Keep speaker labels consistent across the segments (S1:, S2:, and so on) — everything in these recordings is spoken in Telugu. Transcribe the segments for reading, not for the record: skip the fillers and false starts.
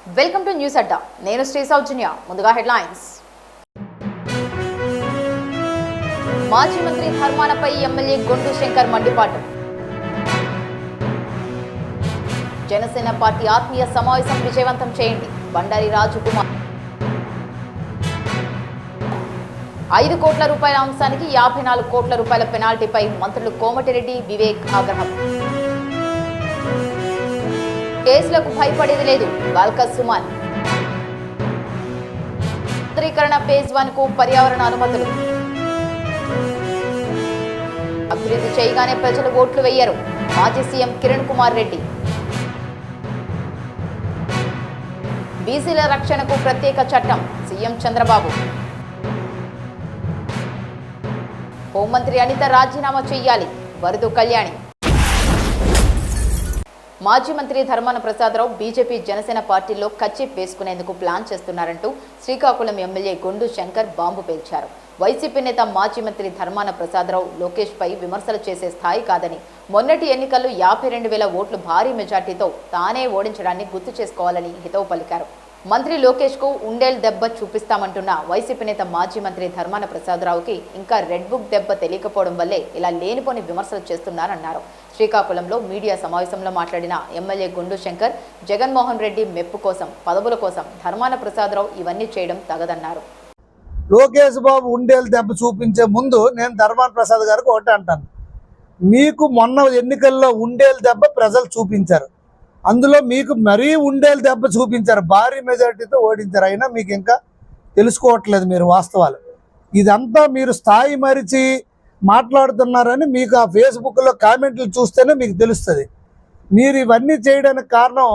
S1: వెల్కమ్ టు న్యూస్ అడ్డా. నేను శ్రీ సౌజన్య. ముందుగా హెడ్లైన్స్. మాజీ మంత్రి ధర్మానపై ఎమ్మెల్యే గొండు శంకర్ మండిపాటు. జనసేన పార్టీ ఆత్మీయ సమావేశం విజయవంతం చేయండి, బండారి రాజకుమార్. 5 కోట్ల రూపాయల అంశానికి 54 కోట్ల రూపాయల పెనాల్టీపై మంత్రులు కోమటిరెడ్డి, వివేక్ ఆగ్రహం. కేసులకు భయపడేది లేదు, బాల్క సుమన్. చిత్రీకరణ ఫేజ్ 1 కు పర్యావరణ అనుమతులు. అభివృద్ధి చేయగానే ప్రజలు ఓట్లు వేయరు, మాజీ సీఎం కిరణ్ కుమార్ రెడ్డి. బీసీల రక్షణకు ప్రత్యేక చట్టం, సీఎం చంద్రబాబు. హోంమంత్రి అనిత రాజీనామా చేయాలి, వరదు కళ్యాణి. మాజీ మంత్రి ధర్మాన ప్రసాదరావు బీజేపీ జనసేన పార్టీల్లో కచ్చిప్ వేసుకునేందుకు ప్లాన్ చేస్తున్నారంటూ శ్రీకాకుళం ఎమ్మెల్యే గొండు శంకర్ బాంబు పేల్చారు. వైసీపీ నేత మాజీ మంత్రి ధర్మాన ప్రసాదరావు లోకేష్ పై విమర్శలు చేసే స్థాయి కాదని, మొన్నటి ఎన్నికల్లో 52,000 ఓట్లు భారీ మెజార్టీతో తానే ఓడించడాన్ని గుర్తు చేసుకోవాలని హితవు పలికారు. మంత్రి లోకేష్ కు ఉండేల్ దెబ్బ చూపిస్తామంటున్న వైసీపీ నేత మాజీ మంత్రి ధర్మాన ప్రసాదరావుకి ఇంకా రెడ్ బుక్ దెబ్బ తెలియకపోవడం వల్లే ఇలా లేనిపోని విమర్శలు చేస్తున్నారన్నారు. శ్రీకాకుళంలో మీడియా సమావేశంలో మాట్లాడిన ఎమ్మెల్యే గుండు శంకర్, జగన్మోహన్ రెడ్డి మెప్పు కోసం, పదవుల కోసం ధర్మాన ప్రసాదరావు ఇవన్నీ చేయడం తగదన్నారు.
S2: లోకేష్ బాబు ఉండేలు దెబ్బ చూపించే ముందు నేను ధర్మాన ప్రసాద్ గారికి ఒకటి అంటాను, మీకు మొన్న ఎన్నికల్లో ఉండేలు దెబ్బ ప్రజలు చూపించారు, అందులో మీకు మరీ ఉండేలు దెబ్బ చూపించారు, భారీ మెజారిటీతో ఓడించారు. అయినా మీకు ఇంకా తెలుసుకోవట్లేదు మీరు వాస్తవాలు. ఇదంతా మీరు స్థాయి మరిచి మాట్లాడుతున్నారని మీకు ఆ ఫేస్బుక్లో కామెంట్లు చూస్తేనే మీకు తెలుస్తుంది. మీరు ఇవన్నీ చేయడానికి కారణం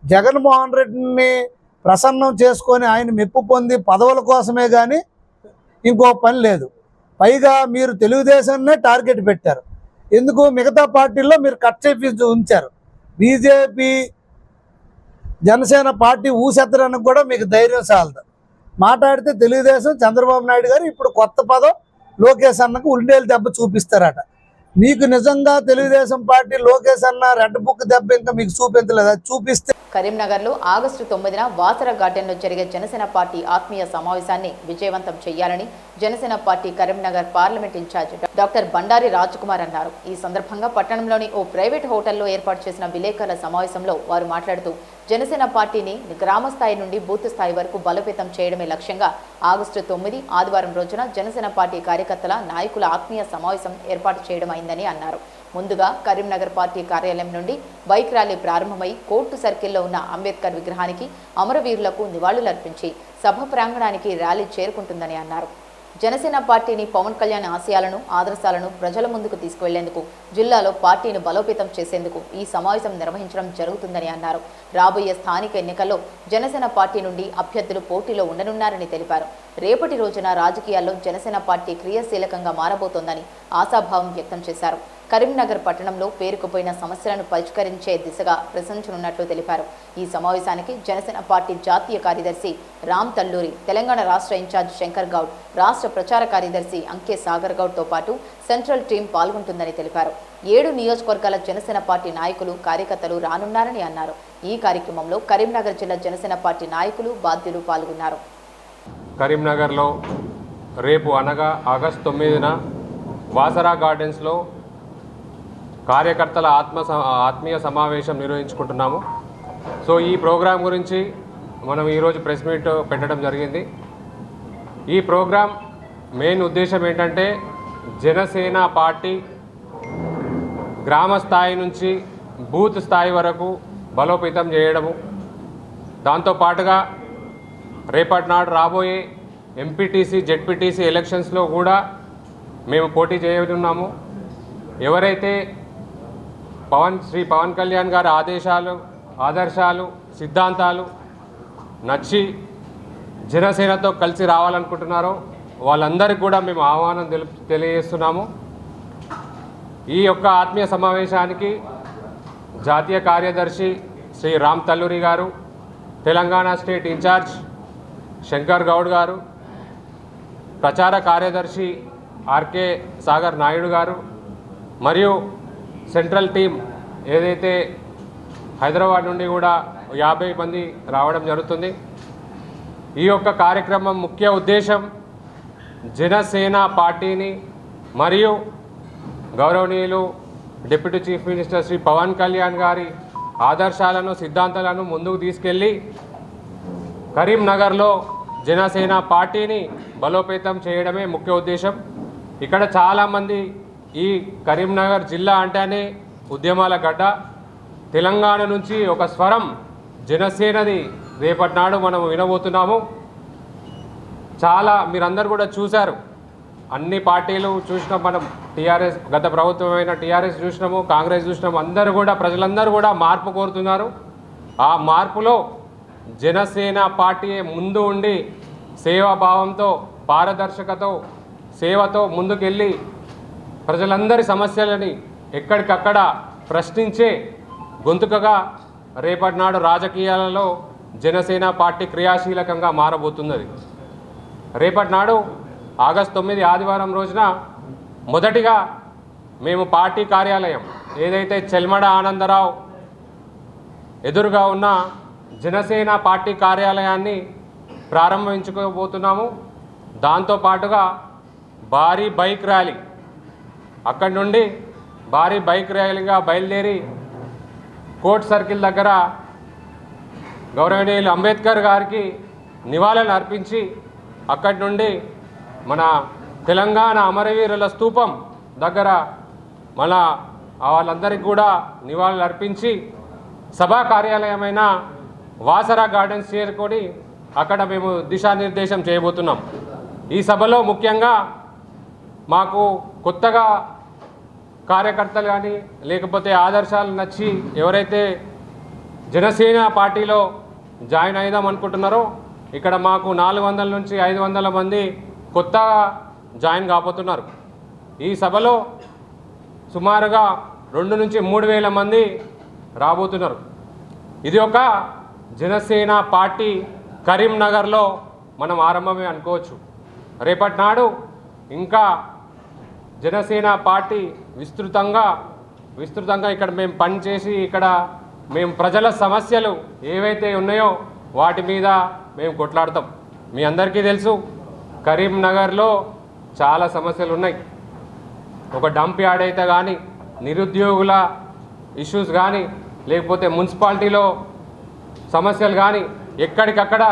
S2: జగన్మోహన్ రెడ్డిని ప్రసన్నం చేసుకొని ఆయన మెప్పు పొంది పదవుల కోసమే కానీ ఇంకో పని లేదు. పైగా మీరు తెలుగుదేశాన్నే టార్గెట్ పెట్టారు. ఎందుకు? మిగతా పార్టీల్లో మీరు కట్ చేసి ఉంచారు. బీజేపీ జనసేన పార్టీ ఊసెత్తడానికి కూడా మీకు ధైర్యం చాలదు. మాట్లాడితే తెలుగుదేశం చంద్రబాబు నాయుడు గారు ఇప్పుడు కొత్త పదం లోకేష్ అన్నకు ఉండేలు దెబ్బ చూపిస్తారట. మీకు నిజంగా తెలుగుదేశం పార్టీ లోకేష్ అన్న రెడ్ బుక్ దెబ్బ ఇంకా మీకు చూపించలేదు, అది చూపిస్తే.
S1: కరీంనగర్లో ఆగస్టు 9న వాసర గార్డెన్లో జరిగే జనసేన పార్టీ ఆత్మీయ సమావేశాన్ని విజయవంతం చేయాలని Janasena party Karimnagar parliament in-charge doctor Bandari Rajakumar అన్నారు. ఈ సందర్భంగా పట్టణంలోని ఓ ప్రైవేట్ హోటల్లో ఏర్పాటు చేసిన విలేకరుల సమావేశంలో వారు మాట్లాడుతూ, జనసేన పార్టీని గ్రామ స్థాయి నుండి బూత్ స్థాయి వరకు బలోపేతం చేయడమే లక్ష్యంగా ఆగస్టు 9 ఆదివారం రోజున జనసేన పార్టీ కార్యకర్తల, నాయకుల ఆత్మీయ సమావేశం ఏర్పాటు చేయడం అయిందని అన్నారు. ముందుగా కరీంనగర్ పార్టీ కార్యాలయం నుండి బైక్ ర్యాలీ ప్రారంభమై కోర్టు సర్కిల్లో ఉన్న అంబేద్కర్ విగ్రహానికి, అమరవీరులకు నివాళులర్పించి సభ ప్రాంగణానికి ర్యాలీ చేరుకుంటుందని అన్నారు. జనసేన పార్టీని, పవన్ కళ్యాణ్ ఆశయాలను, ఆదర్శాలను ప్రజల ముందుకు తీసుకువెళ్లేందుకు, జిల్లాలో పార్టీని బలోపేతం చేసేందుకు ఈ సమావేశం నిర్వహించడం జరుగుతుందని అన్నారు. రాబోయే స్థానిక ఎన్నికల్లో జనసేన పార్టీ నుండి అభ్యర్థులు పోటీలో ఉండనున్నారని తెలిపారు. రేపటి రోజున రాజకీయాల్లో జనసేన పార్టీ క్రియాశీలకంగా మారబోతోందని ఆశాభావం వ్యక్తం చేశారు. కరీంనగర్ పట్టణంలో పేరుకుపోయిన సమస్యలను పరిష్కరించే దిశగా ప్రశంసనున్నట్లు తెలిపారు. ఈ సమావేశానికి జనసేన పార్టీ జాతీయ కార్యదర్శి రామ్ తల్లూరి, తెలంగాణ రాష్ట్ర ఇన్ఛార్జ్ శంకర్ గౌడ్, రాష్ట్ర ప్రచార కార్యదర్శి అంకే సాగర్ గౌడ్తో పాటు సెంట్రల్ టీం పాల్గొంటుందని తెలిపారు. 7 నియోజకవర్గాల జనసేన పార్టీ నాయకులు, కార్యకర్తలు రానున్నారని అన్నారు. ఈ కార్యక్రమంలో కరీంనగర్ జిల్లా జనసేన పార్టీ నాయకులు, బాధ్యులు పాల్గొన్నారు.
S3: కరీంనగర్లో రేపు అనగా ఆగస్టు 9న వాసరా గార్డెన్స్లో కార్యకర్తల ఆత్మీయ సమావేశం నిర్వహించుకుంటున్నాము. సో ఈ ప్రోగ్రాం గురించి మనం ఈరోజు ప్రెస్ మీట్ పెట్టడం జరిగింది. ఈ ప్రోగ్రాం మెయిన్ ఉద్దేశం ఏంటంటే, జనసేన పార్టీ గ్రామ స్థాయి నుంచి బూత్ స్థాయి వరకు బలోపేతం చేయడము, దాంతోపాటుగా రేపటి నాడు రాబోయే ఎంపీటీసీ, జెడ్పీటీసీ ఎలక్షన్స్లో కూడా మేము పోటీ చేయనున్నాము. ఎవరైతే శ్రీ పవన్ కళ్యాణ్ గారి ఆదర్శాలు, సిద్ధాంతాలు నచ్చి జనసేనతో కలిసి రావాలనుకుంటున్నారో వాళ్ళందరికీ కూడా మేము ఆహ్వానం తెలియజేస్తున్నాము. ఈ యొక్క ఆత్మీయ సమావేశానికి జాతీయ కార్యదర్శి శ్రీ రామ్ తల్లూరి గారు, తెలంగాణ స్టేట్ ఇన్ఛార్జ్ శంకర్ గౌడ్ గారు, ప్రచార కార్యదర్శి ఆర్కే సాగర్ నాయుడు గారు, మరియు సెంట్రల్ టీం ఏదైతే హైదరాబాద్ నుండి కూడా 50 మంది రావడం జరుగుతుంది. ఈ యొక్క కార్యక్రమం ముఖ్య ఉద్దేశం జనసేన పార్టీని మరియు గౌరవనీయులు deputy chief minister Shri Pawan Kalyan గారి ఆదర్శాలను సిద్ధాంతాలను ముందుకు తీసుకెళ్ళి కరీంనగర్లో జనసేన పార్టీని బలోపేతం చేయడమే ముఖ్య ఉద్దేశం. ఇక్కడ చాలామంది ఈ కరీంనగర్ జిల్లా అంటేనే ఉద్యమాల గడ్డ. తెలంగాణ నుంచి ఒక స్వరం జనసేనది రేపటి నాడు మనం వినబోతున్నాము. చాలా మీరందరూ కూడా చూశారు, అన్ని పార్టీలు చూసినాం, మనం టీఆర్ఎస్ గత ప్రభుత్వమైన టీఆర్ఎస్ చూసినాము, కాంగ్రెస్ చూసినాము. అందరూ కూడా ప్రజలందరూ కూడా మార్పు కోరుతున్నారు. ఆ మార్పులో జనసేన పార్టీ ముందు ఉండి సేవాభావంతో పారదర్శకతో సేవతో ముందుకెళ్ళి ప్రజలందరి సమస్యలని ఎక్కడికక్కడ ప్రశ్నించే గొంతుకగా రేపటి నాడు రాజకీయాలలో జనసేన పార్టీ క్రియాశీలకంగా మారబోతున్నది. రేపటి నాడు ఆగస్టు 9 ఆదివారం రోజున మొదటిగా మేము పార్టీ కార్యాలయం ఏదైతే చెల్మడ ఆనందరావు ఎదురుగా ఉన్న జనసేన పార్టీ కార్యాలయాన్ని ప్రారంభించుకోబోతున్నాము. దాంతోపాటుగా భారీ బైక్ ర్యాలీ, అక్కడి నుండి భారీ బైక్ ర్యాలీగా బయలుదేరి కోర్ట్ సర్కిల్ దగ్గర గౌరవనీయులు అంబేద్కర్ గారికి నివాళులు అర్పించి అక్కడి నుండి మన తెలంగాణ అమరవీరుల స్తూపం దగ్గర మన వాళ్ళందరికీ కూడా నివాళులు అర్పించి సభా కార్యాలయమైన వాసరా గార్డెన్స్ చేరుకొని అక్కడ మేము దిశానిర్దేశం చేయబోతున్నాం. ఈ సభలో ముఖ్యంగా మాకు కొత్తగా కార్యకర్తలు కానీ లేకపోతే ఆదర్శాలు నచ్చి ఎవరైతే జనసేన పార్టీలో జాయిన్ అయిదాం అనుకుంటున్నారో ఇక్కడ మాకు 400 నుంచి 500 మంది కొత్తగా జాయిన్ కాబోతున్నారు. ఈ సభలో సుమారుగా 2 నుంచి 3,000 మంది రాబోతున్నారు. ఇది ఒక జనసేన పార్టీ కరీంనగర్లో మనం ఆరంభమే అనుకోవచ్చు. రేపటి నాడు ఇంకా జనసేన పార్టీ విస్తృతంగా ఇక్కడ మేము పనిచేసి ఇక్కడ మేము ప్రజల సమస్యలు ఏవైతే ఉన్నాయో వాటి మీద మేము కొట్లాడతాం. మీ అందరికీ తెలుసు, కరీంనగర్లో చాలా సమస్యలు ఉన్నాయి. ఒక డంప్ యార్డ్ అయితే కానీ, నిరుద్యోగుల ఇష్యూస్ కానీ, లేకపోతే మున్సిపాలిటీలో సమస్యలు కానీ, ఎక్కడికక్కడ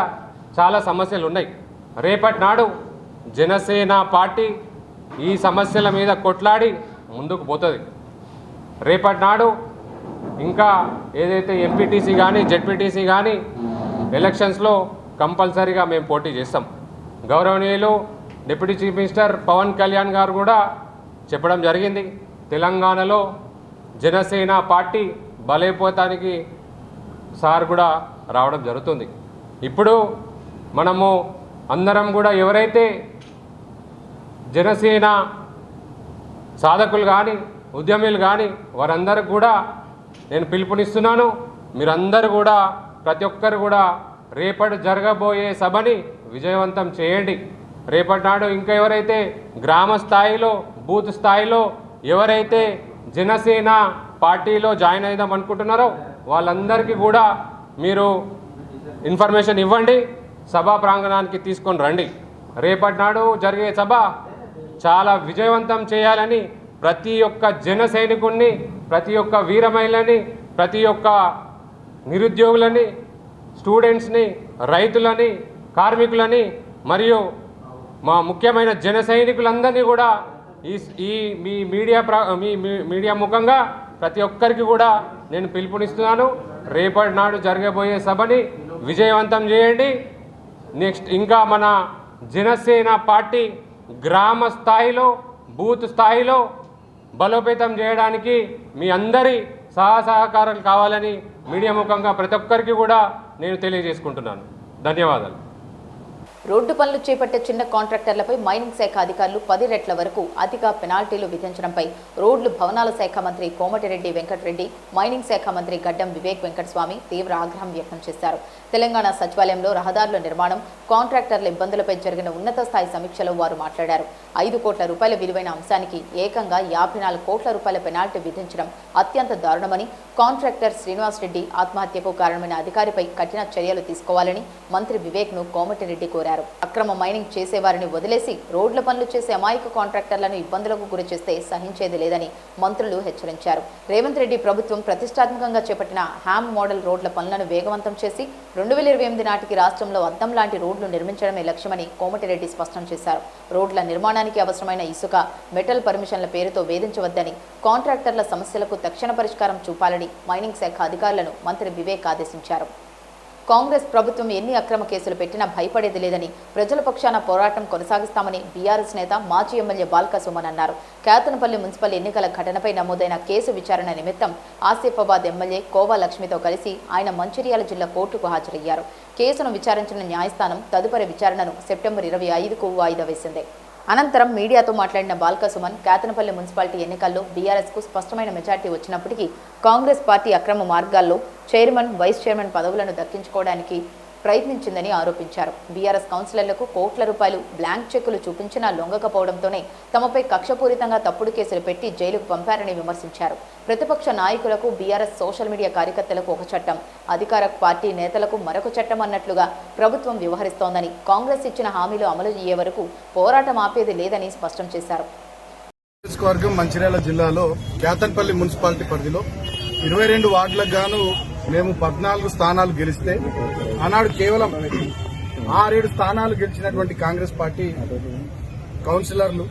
S3: చాలా సమస్యలు ఉన్నాయి. రేపటి నాడు జనసేన పార్టీ ఈ సమస్యల మీద కొట్లాడి ముందుకు పోతుంది. రేపటి నాడు ఇంకా ఏదైతే ఎంపీటీసీ కానీ జెడ్పీటీసీ కానీ ఎలక్షన్స్లో కంపల్సరీగా మేము పోటీ చేస్తాం. గౌరవనీయులు deputy chief minister Pawan Kalyan గారు కూడా చెప్పడం జరిగింది, తెలంగాణలో జనసేన పార్టీ బలైపోతానికి సార్ కూడా రావడం జరుగుతుంది. ఇప్పుడు మనము అందరం కూడా ఎవరైతే జనసేన సాధకులు కానీ ఉద్యమీలు కానీ వారందరికి కూడా నేను పిలుపునిస్తున్నాను. మీరందరూ కూడా ప్రతి ఒక్కరు కూడా రేపటి జరగబోయే సభని విజయవంతం చేయండి. రేపటి నాడు ఇంకా ఎవరైతే గ్రామ స్థాయిలో బూత్ స్థాయిలో ఎవరైతే జనసేన పార్టీలో జాయిన్ అయిదాం అనుకుంటున్నారో వాళ్ళందరికీ కూడా మీరు ఇన్ఫర్మేషన్ ఇవ్వండి, సభా ప్రాంగణానికి తీసుకొని రండి. రేపటి నాడు జరిగే సభ చాలా విజయవంతం చేయాలని ప్రతి ఒక్క జన సైనికుడిని, ప్రతి ఒక్క వీర మహిళని, ప్రతి ఒక్క నిరుద్యోగులని, స్టూడెంట్స్ని, రైతులని, కార్మికులని మరియు మా ముఖ్యమైన జన సైనికులందరినీ కూడా ఈ మీ మీడియా ముఖంగా ప్రతి ఒక్కరికి కూడా నేను పిలుపునిస్తున్నాను. రేపటి నాడు జరగబోయే సభని విజయవంతం చేయండి. నెక్స్ట్ ఇంకా మన జనసేన పార్టీ గ్రామ స్థాయిలో బూత్ స్థాయిలో బలోపేతం చేయడానికి మీ అందరి సహకారాలు కావాలని మీడియా ముఖంగా ప్రతి ఒక్కరికి కూడా నేను తెలియజేసుకుంటున్నాను. ధన్యవాదాలు.
S1: రోడ్డు పనులు చేపట్టే చిన్న కాంట్రాక్టర్లపై మైనింగ్ శాఖ అధికారులు 10 రెట్ల వరకు అధిక పెనాల్టీలు విధించడంపై రోడ్లు భవనాల శాఖ మంత్రి కోమటిరెడ్డి వెంకటరెడ్డి, మైనింగ్ శాఖ మంత్రి గడ్డం వివేక్ వెంకటస్వామి తీవ్ర ఆగ్రహం వ్యక్తం చేశారు. తెలంగాణ సచివాలయంలో రహదారుల నిర్మాణం, కాంట్రాక్టర్ల ఇబ్బందులపై జరిగిన ఉన్నత స్థాయి సమీక్షలో వారు మాట్లాడారు. 5 కోట్ల రూపాయల విలువైన అంశానికి ఏకంగా 54 కోట్ల రూపాయల పెనాల్టీ విధించడం అత్యంత దారుణమని, కాంట్రాక్టర్ శ్రీనివాస్ రెడ్డి ఆత్మహత్యకు కారణమైన అధికారిపై కఠిన చర్యలు తీసుకోవాలని మంత్రి వివేక్ ను కోమటిరెడ్డి కోరారు. అక్రమ మైనింగ్ చేసేవారిని వదిలేసి రోడ్ల పనులు చేసే అమాయక కాంట్రాక్టర్లను ఇబ్బందులకు గురి చేస్తే సహించేది లేదని మంత్రులు హెచ్చరించారు. రేవంత్ రెడ్డి ప్రభుత్వం ప్రతిష్టాత్మకంగా చేపట్టిన హ్యామ్ మోడల్ రోడ్ల పనులను వేగవంతం చేసి 2028 నాటికి రాష్ట్రంలో అద్దం లాంటి రోడ్లు నిర్మించడమే లక్ష్యమని కోమటిరెడ్డి స్పష్టం చేశారు. రోడ్ల నిర్మాణానికి అవసరమైన ఇసుక, మెటల్ పర్మిషన్ల పేరుతో వేధించవద్దని, కాంట్రాక్టర్ల సమస్యలకు తక్షణ పరిష్కారం చూపాలని మైనింగ్ శాఖ అధికారులను మంత్రి వివేక్ ఆదేశించారు. కాంగ్రెస్ ప్రభుత్వం ఎన్ని అక్రమ కేసులు పెట్టినా భయపడేది లేదని, ప్రజల పక్షాన పోరాటం కొనసాగిస్తామని బీఆర్ఎస్ నేత మాజీ ఎమ్మెల్యే బాల్క సుమన్ అన్నారు. కేతనపల్లి మున్సిపల్ ఎన్నికల ఘటనపై నమోదైన కేసు విచారణ నిమిత్తం ఆసిఫాబాద్ ఎమ్మెల్యే కోవా లక్ష్మితో కలిసి ఆయన మంచిర్యాల జిల్లా కోర్టుకు హాజరయ్యారు. కేసును విచారించిన న్యాయస్థానం తదుపరి విచారణను సెప్టెంబర్ 25కు వాయిదా వేసింది. అనంతరం మీడియాతో మాట్లాడిన బాల్క సుమన్, కేతనపల్లి మున్సిపాలిటీ ఎన్నికల్లో బీఆర్ఎస్కు స్పష్టమైన మెజార్టీ వచ్చినప్పటికీ కాంగ్రెస్ పార్టీ అక్రమ మార్గాల్లో చైర్మన్, వైస్ చైర్మన్ పదవులను దక్కించుకోవడానికి ప్రయత్నించిందని ఆరోపించారు. బీఆర్ఎస్ కౌన్సిలర్లకు కోట్ల రూపాయలు బ్లాంక్ చెక్కులు చూపించినా లొంగకపోవడంతోనే తమపై కక్షపూరితంగా తప్పుడు కేసులు పెట్టి జైలుకు పంపారని విమర్శించారు. ప్రతిపక్ష నాయకులకు, బీఆర్ఎస్ సోషల్ మీడియా కార్యకర్తలకు ఒక చట్టం, అధికార పార్టీ నేతలకు మరొక చట్టం అన్నట్లుగా ప్రభుత్వం వ్యవహరిస్తోందని, కాంగ్రెస్ ఇచ్చిన హామీలు అమలు అయ్యే వరకు పోరాటం ఆపేది లేదని స్పష్టం చేశారు.
S4: నియోజకవర్గం మంచిర్యాల జిల్లాలో కేతన్పల్లి మున్సిపాలిటీ పరిధిలో 22 వార్డులకు గాను మేము 14 స్థానాలు గెలిస్తే ఆనాడు కేవలం 6-7 స్థానాలు గెలిచినటువంటి కాంగ్రెస్ పార్టీ కౌన్సిలర్లు,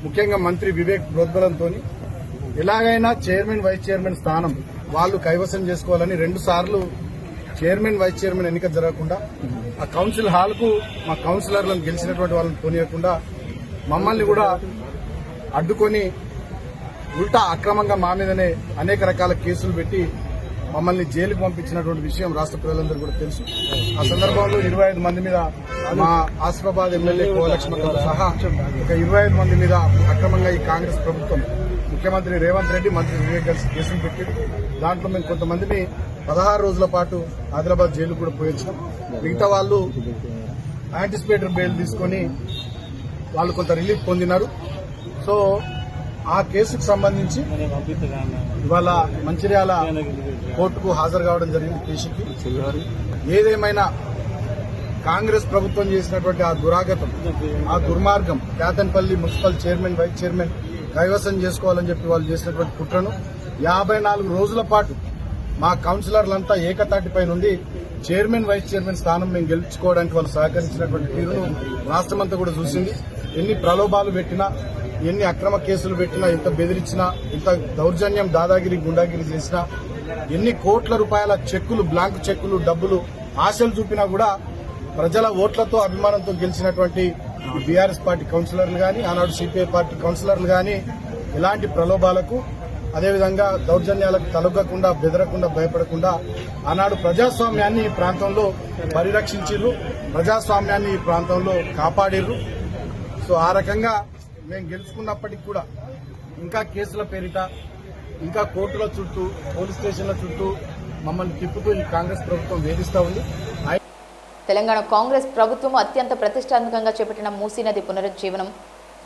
S4: ముఖ్యంగా మంత్రి వివేక్ ప్రోద్బలంతో ఎలాగైనా చైర్మన్, వైస్ చైర్మన్ స్థానం వాళ్ళు కైవసం చేసుకోవాలని 2 సార్లు చైర్మన్, వైస్ చైర్మన్ ఎన్నిక జరగకుండా ఆ కౌన్సిల్ హాల్కు మా కౌన్సిలర్లను గెలిచినటువంటి వాళ్ళని పోనీయకుండా మమ్మల్ని కూడా అడ్డుకొని ఉల్టా అక్రమంగా మా మీదనే అనేక రకాల కేసులు పెట్టి మమ్మల్ని జైలుకు పంపించినటువంటి విషయం రాష్ట్ర ప్రజలందరూ కూడా తెలుసు. ఆ సందర్భంలో 25 మంది మీద, మా ఆసిఫాబాద్ ఎమ్మెల్యే కోలక్ష్మతో సహా ఒక 25 మంది మీద అక్రమంగా ఈ కాంగ్రెస్ ప్రభుత్వం, ముఖ్యమంత్రి రేవంత్ రెడ్డి, మంత్రి వివేక్ కలిసి కేసులు పెట్టారు. దాంట్లో మేము కొంతమందిని 16 రోజుల పాటు ఆదిలాబాద్ జైలు కూడా పోయించాం. మిగతా వాళ్ళు యాంటిసిపేటరీ బెయిల్ తీసుకుని వాళ్ళు కొంత రిలీఫ్ పొందినారు. సో ఆ కేసుకు సంబంధించి ఇవాళ మంచిర్యాల కోర్టుకు హాజరు కావడం జరిగింది కేసుకి. ఏదేమైనా కాంగ్రెస్ ప్రభుత్వం చేసినటువంటి ఆ దురాగతం, ఆ దుర్మార్గం, Ketanpalli municipal chairman, vice chairman కైవసం చేసుకోవాలని చెప్పి వాళ్ళు చేసినటువంటి కుట్రను 54 రోజుల పాటు మా కౌన్సిలర్లంతా ఏకతాటిపై నుండి చైర్మన్, వైస్ చైర్మన్ స్థానం మేము గెలుచుకోవడానికి వాళ్ళు సహకరించినటువంటి తీరును రాష్ట్రమంతా కూడా చూసింది. ఎన్ని ప్రలోభాలు పెట్టినా, ఎన్ని అక్రమ కేసులు పెట్టినా, ఎంత బెదిరించినా, ఎంత దౌర్జన్యం, దాదాగిరి, గుండాగిరి చేసినా, ఎన్ని కోట్ల రూపాయల చెక్కులు, బ్లాంక్ చెక్కులు, డబ్బులు ఆశలు చూపినా కూడా ప్రజల ఓట్లతో, అభిమానంతో గెలిచినటువంటి బీఆర్ఎస్ పార్టీ కౌన్సిలర్లు గాని, ఆనాడు సిపిఐ పార్టీ కౌన్సిలర్లు గాని ఎలాంటి ప్రలోభాలకు, అదేవిధంగా దౌర్జన్యాలకు తలొగ్గకుండా, బెదరకుండా, భయపడకుండా ఆనాడు ప్రజాస్వామ్యాన్ని ఈ ప్రాంతంలో పరిరక్షించిర్రు, ప్రజాస్వామ్యాన్ని ఈ ప్రాంతంలో కాపాడిర్రు. సో ఆ రకంగా మేము గెలుచుకున్నప్పటికీ కూడా ఇంకా కేసుల పేరిట, ఇంకా కోర్టుల చుట్టూ, పోలీస్ స్టేషన్ల చుట్టూ మమ్మల్ని తిప్పుతూ ఈ కాంగ్రెస్ ప్రభుత్వం వేధిస్తూ ఉంది.
S1: తెలంగాణ కాంగ్రెస్ ప్రభుత్వం అత్యంత ప్రతిష్టాత్మకంగా చేపట్టిన మూసీ నది పునరుజ్జీవనం,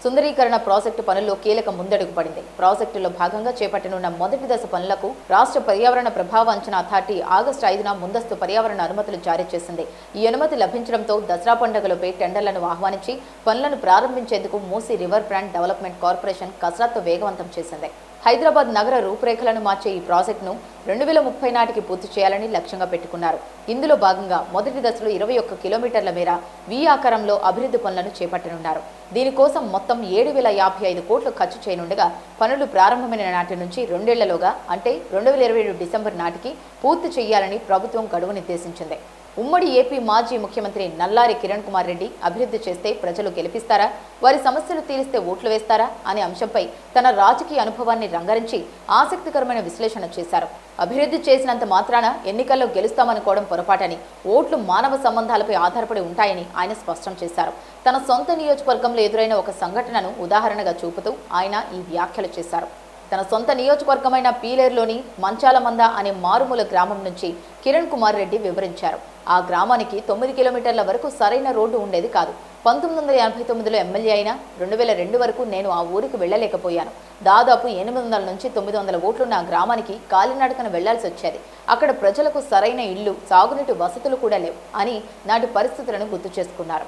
S1: సుందరీకరణ ప్రాజెక్టు పనుల్లో కీలక ముందడుగు పడింది. ప్రాజెక్టులో భాగంగా చేపట్టనున్న మొదటి దశ పనులకు రాష్ట్ర పర్యావరణ ప్రభావ అంచనా అథారిటీ ఆగస్టు 5న ముందస్తు పర్యావరణ అనుమతులు జారీ చేసింది. ఈ అనుమతి లభించడంతో దసరా పండుగలపై టెండర్లను ఆహ్వానించి పనులను ప్రారంభించేందుకు Musi river front development corporation కసరత్తు వేగవంతం చేసింది. హైదరాబాద్ నగర రూపురేఖలను మార్చే ఈ ప్రాజెక్టును 2030 నాటికి పూర్తి చేయాలని లక్ష్యంగా పెట్టుకున్నారు. ఇందులో భాగంగా మొదటి దశలో 21 కిలోమీటర్ల మేర వి ఆకారంలో అభివృద్ధి పనులను చేపట్టనున్నారు. దీనికోసం మొత్తం 7,055 కోట్లు ఖర్చు చేయనుండగా పనులు ప్రారంభమైన నాటి నుంచి 2 ఏళ్లలోగా, అంటే 2027 డిసెంబర్ నాటికి పూర్తి చేయాలని ప్రభుత్వం గడువు నిర్దేశించింది. ఉమ్మడి ఏపీ మాజీ ముఖ్యమంత్రి నల్లారి కిరణ్ కుమార్ రెడ్డి అభివృద్ధి చేస్తే ప్రజలు గెలిపిస్తారా, వారి సమస్యలు తీరిస్తే ఓట్లు వేస్తారా అనే అంశంపై తన రాజకీయ అనుభవాన్ని రంగరించి ఆసక్తికరమైన విశ్లేషణ చేశారు. అభివృద్ధి చేసినంత మాత్రాన ఎన్నికల్లో గెలుస్తామనుకోవడం పొరపాటని, ఓట్లు మానవ సంబంధాలపై ఆధారపడి ఉంటాయని ఆయన స్పష్టం చేశారు. తన సొంత నియోజకవర్గంలో ఎదురైన ఒక సంఘటనను ఉదాహరణగా చూపుతూ ఆయన ఈ వ్యాఖ్యలు చేశారు. తన సొంత నియోజకవర్గమైన పీలేరులోని మంచాలమంద అనే మారుమూల గ్రామం నుంచి కిరణ్ కుమార్ రెడ్డి వివరించారు. ఆ గ్రామానికి 9 కిలోమీటర్ల వరకు సరైన రోడ్డు ఉండేది కాదు. 1989లో ఎమ్మెల్యే అయినా 2002 వరకు నేను ఆ ఊరికి వెళ్లలేకపోయాను. దాదాపు 800 నుంచి 900 ఓట్లున్న ఆ గ్రామానికి కాలినడకన వెళ్లాల్సి వచ్చేది. అక్కడ ప్రజలకు సరైన ఇళ్లు, సాగునీటి వసతులు కూడా లేవు అని నాటి పరిస్థితులను గుర్తు చేసుకున్నారు.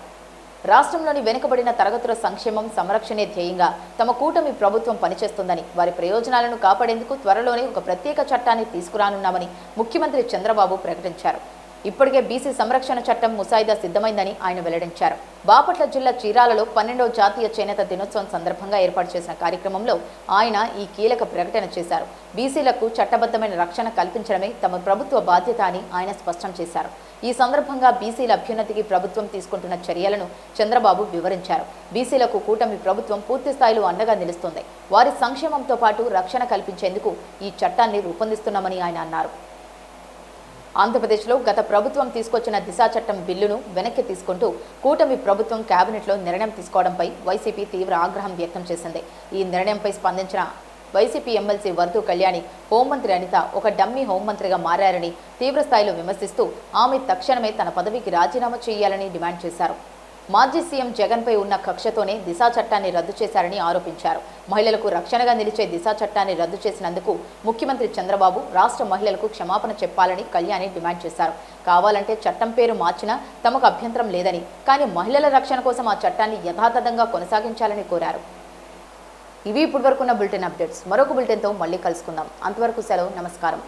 S1: రాష్ట్రంలోని వెనుకబడిన తరగతుల సంక్షేమం, సంరక్షణే ధ్యేయంగా తమ కూటమి ప్రభుత్వం పనిచేస్తుందని, వారి ప్రయోజనాలను కాపాడేందుకు త్వరలోనే ఒక ప్రత్యేక చట్టాన్ని తీసుకురానున్నామని ముఖ్యమంత్రి చంద్రబాబు ప్రకటించారు. ఇప్పటికే బీసీ సంరక్షణ చట్టం ముసాయిదా సిద్ధమైందని ఆయన వెల్లడించారు. బాపట్ల జిల్లా చీరాలలో 12వ జాతీయ చేనేత దినోత్సవం సందర్భంగా ఏర్పాటు చేసిన కార్యక్రమంలో ఆయన ఈ కీలక ప్రకటన చేశారు. బీసీలకు చట్టబద్ధమైన రక్షణ కల్పించడమే తమ ప్రభుత్వ బాధ్యత అని ఆయన స్పష్టం చేశారు. ఈ సందర్భంగా బీసీల అభ్యున్నతికి ప్రభుత్వం తీసుకుంటున్న చర్యలను చంద్రబాబు వివరించారు. బీసీలకు కూటమి ప్రభుత్వం పూర్తి స్థాయిలో అండగా నిలుస్తుంది. వారి సంక్షేమంతో పాటు రక్షణ కల్పించేందుకు ఈ చట్టాన్ని రూపొందిస్తున్నామని ఆయన అన్నారు. ఆంధ్రప్రదేశ్లో గత ప్రభుత్వం తీసుకొచ్చిన దిశా చట్టం బిల్లును వెనక్కి తీసుకుంటూ కూటమి ప్రభుత్వం కేబినెట్లో నిర్ణయం తీసుకోవడంపై వైసీపీ తీవ్ర ఆగ్రహం వ్యక్తం చేసింది. ఈ నిర్ణయంపై స్పందించిన వైసీపీ ఎమ్మెల్సీ వర్ధు కళ్యాణి హోంమంత్రి అనిత ఒక డమ్మీ హోంమంత్రిగా మారారని తీవ్రస్థాయిలో విమర్శిస్తూ ఆమె తక్షణమే తన పదవికి రాజీనామా చేయాలని డిమాండ్ చేశారు. మాజీ సీఎం జగన్పై ఉన్న కక్షతోనే దిశా చట్టాన్ని రద్దు చేశారని ఆరోపించారు. మహిళలకు రక్షణగా నిలిచే దిశా చట్టాన్ని రద్దు చేసినందుకు ముఖ్యమంత్రి చంద్రబాబు రాష్ట్ర మహిళలకు క్షమాపణ చెప్పాలని కళ్యాణి డిమాండ్ చేశారు. కావాలంటే చట్టం పేరు మార్చినా తమకు అభ్యంతరం లేదని, కానీ మహిళల రక్షణ కోసం ఆ చట్టాన్ని యథాతథంగా కొనసాగించాలని కోరారు. ఇవి ఇప్పటివరకున్న బులెటిన్ అప్డేట్స్. మరొక బులెటిన్తో మళ్ళీ కలుసుకుందాం. అంతవరకు సెలవు. నమస్కారం.